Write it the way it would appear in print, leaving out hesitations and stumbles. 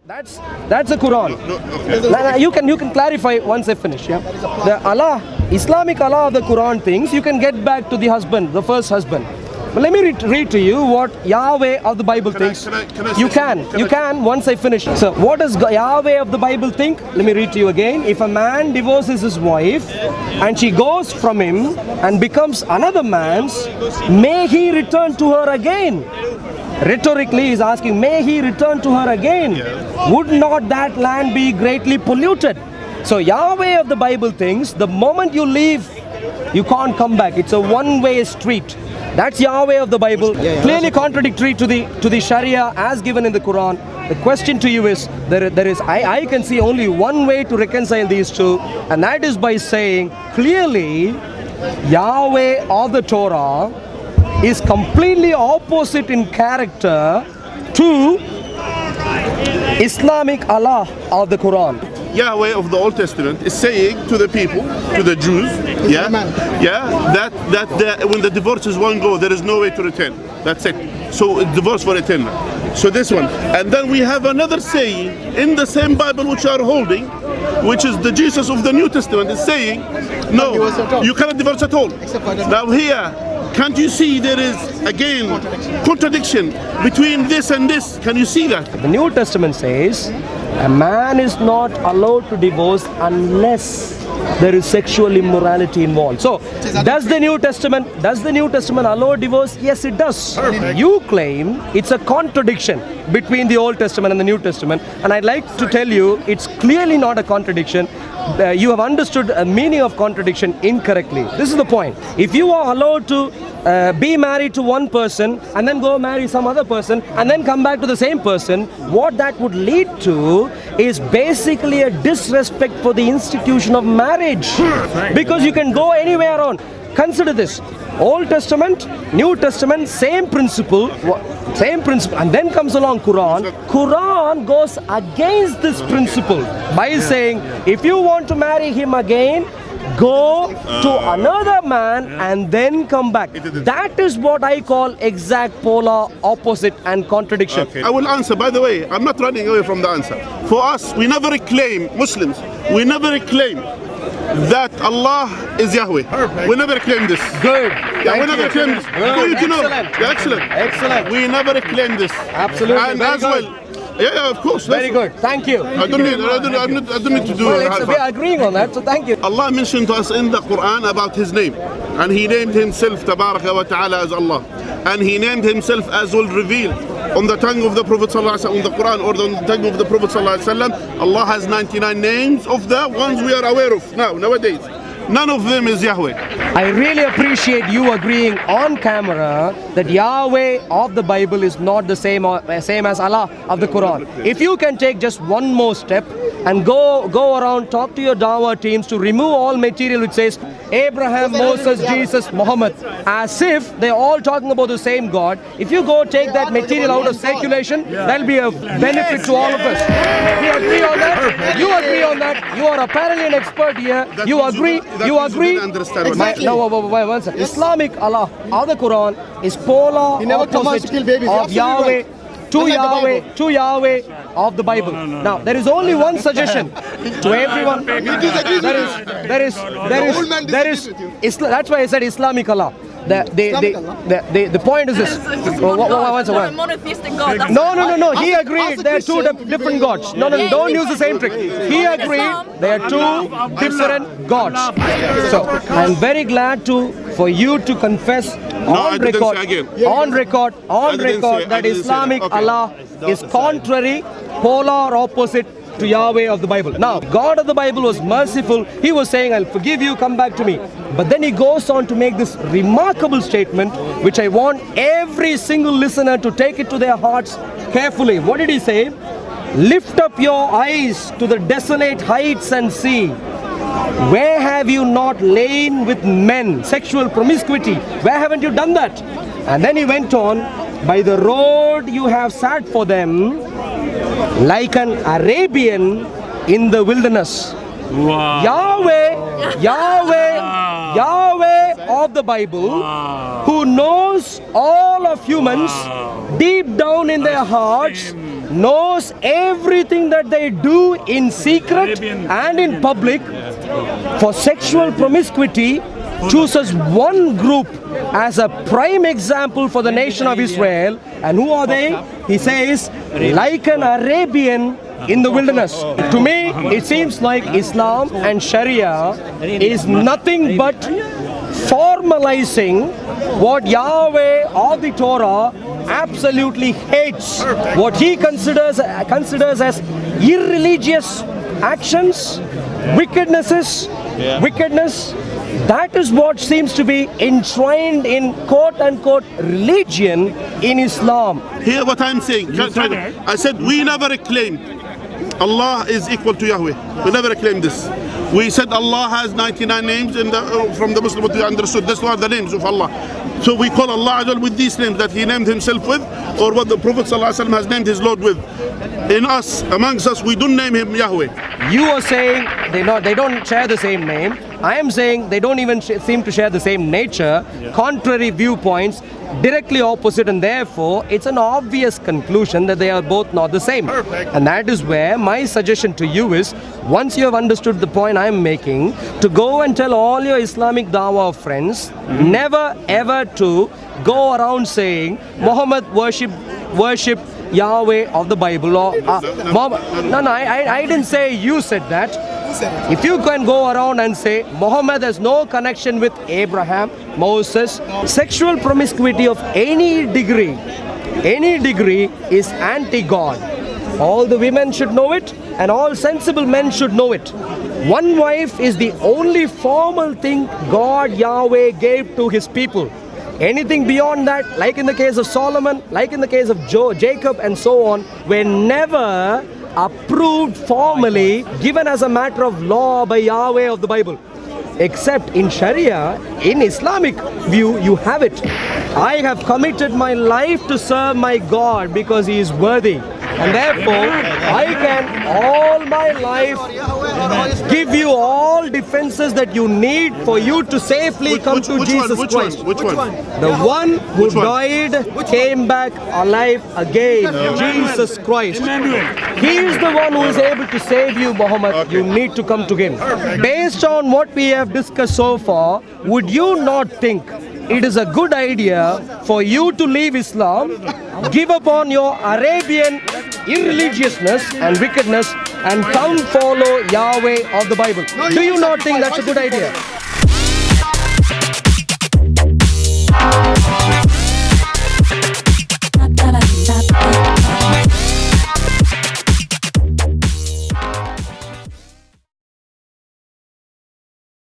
That's the Quran. Okay. You can clarify once I finish. Yeah, the Islamic Allah of the Quran things you can get back to the husband, the first husband. But let me read to you what Yahweh of the Bible thinks. You can once I finish. So what does Yahweh of the Bible think? Let me read to you again. If a man divorces his wife and she goes from him and becomes another man's, may he return to her again? Rhetorically, he's asking, may he return to her again? Would not that land be greatly polluted? So Yahweh of the Bible thinks the moment you leave, you can't come back. It's a one-way street. That's Yahweh of the Bible, clearly contradictory to the Sharia as given in the Quran. The question to you is, I can see only one way to reconcile these two, and that is by saying clearly Yahweh of the Torah is completely opposite in character to Islamic Allah of the Quran. Yahweh of the Old Testament is saying to the people, to the Jews, that when the divorce is one go, there is no way to return. That's it. So divorce for eternal. So this one. And then we have another saying in the same Bible which you are holding, which is the Jesus of the New Testament, is saying, no, you cannot divorce at all. Now here, can't you see there is again contradiction between this and this? Can you see that? The New Testament says a man is not allowed to divorce unless there is sexual immorality involved. So, does the New Testament allow divorce? Yes, it does. You claim it's a contradiction between the Old Testament and the New Testament, and I'd like to tell you it's clearly not a contradiction. You have understood a meaning of contradiction incorrectly. This is the point. If you are allowed to be married to one person and then go marry some other person and then come back to the same person, what that would lead to is basically a disrespect for the institution of marriage. Because you can go anywhere around. Consider this. Old Testament, New Testament, same principle, and then comes along Quran. Quran goes against this principle by saying, if you want to marry him again, go to another man and then come back. That is what I call exact polar opposite and contradiction. Okay. I will answer. By the way, I'm not running away from the answer. For us, we never claim, Muslims, we never claim that Allah is Yahweh. Perfect. We never claim this. Good. Yeah, we never claim this. For you to know. Yeah, excellent. Excellent. We never claim this. Absolutely. And as well. Yeah, of course. Very good. Thank you. I don't need to do it. We are agreeing on that, so thank you. Allah mentioned to us in the Quran about His name. And He named Himself, Tabaraka wa Ta'ala, as Allah. And He named Himself as will reveal on the tongue of the Prophet ﷺ, on the Quran or on the tongue of the Prophet ﷺ. Allah has 99 names of the ones we are aware of nowadays. None of them is Yahweh. I really appreciate you agreeing on camera that Yahweh of the Bible is not the same as Allah of the Quran. If you can take just one more step and go around, talk to your Dawah teams to remove all material which says Abraham, Moses, Jesus, Muhammad, as if they're all talking about the same God. If you go take that material out of circulation, that'll be a benefit to all of us. We agree on that? You agree on that? You are apparently an expert here. You agree? You agree? Exactly. No, one second. Islamic Allah of the Quran is polar opposite of Yahweh. To Yahweh of the Bible. Now, there is only one suggestion to everyone. That's why I said Islamic Allah. The point is this. A monotheistic God. No. He agreed there are two different gods. No, don't use the same trick. He agreed there are two different gods. So I'm very glad for you to confess on record that Islamic Allah is contrary, polar opposite to Yahweh of the Bible. Now, God of the Bible was merciful. He was saying, I'll forgive you, come back to me. But then he goes on to make this remarkable statement, which I want every single listener to take it to their hearts carefully. What did he say? Lift up your eyes to the desolate heights and see. Where have you not lain with men? Sexual promiscuity. Where haven't you done that? And then he went on, by the road you have sat for them, like an Arabian in the wilderness. Wow. Yahweh of the Bible, who knows all of humans deep down in their hearts, knows everything that they do in secret and in public for sexual promiscuity, chooses one group as a prime example for the nation of Israel. And who are they? He says, like an Arabian in the wilderness. To me, it seems like Islam and Sharia is nothing but formalizing what Yahweh of the Torah absolutely hates, what he considers as irreligious actions, wickedness. That is what seems to be enshrined in quote-unquote religion in Islam. Hear what I'm saying. I said we never claimed Allah is equal to Yahweh. We never claimed this. We said Allah has 99 names from the Muslim what we understood. That's what the names of Allah. So we call Allah with these names that He named Himself with, or what the Prophet ﷺ has named His Lord with. In us, amongst us, we don't name Him Yahweh. You are saying they don't share the same name. I am saying they don't even seem to share the same nature. Contrary viewpoints, directly opposite, and therefore it's an obvious conclusion that they are both not the same. And that is where my suggestion to you is, once you have understood the point I am making, to go and tell all your Islamic Dawah friends, never ever to go around saying Muhammad worship Yahweh of the Bible, or I didn't say you said that. If you can go around and say Muhammad has no connection with Abraham, Moses, sexual promiscuity of any degree is anti-God. All the women should know it, and all sensible men should know it. One wife is the only formal thing God Yahweh gave to His people. Anything beyond that, like in the case of Solomon, like in the case of Jacob and so on, were never approved formally, given as a matter of law by Yahweh of the Bible. Except in Sharia, in Islamic view, you have it. I have committed my life to serve my God because He is worthy. And therefore, I can all my life give you all defenses that you need for you to safely come to Jesus Christ. Which one? The one who died, came back alive again, Jesus Christ. He is the one who is able to save you, Muhammad. You need to come to Him. Based on what we have discussed so far, would you not think it is a good idea for you to leave Islam, give up on your Arabian irreligiousness and wickedness, and come follow Yahweh of the Bible? Do you not think that's a good idea?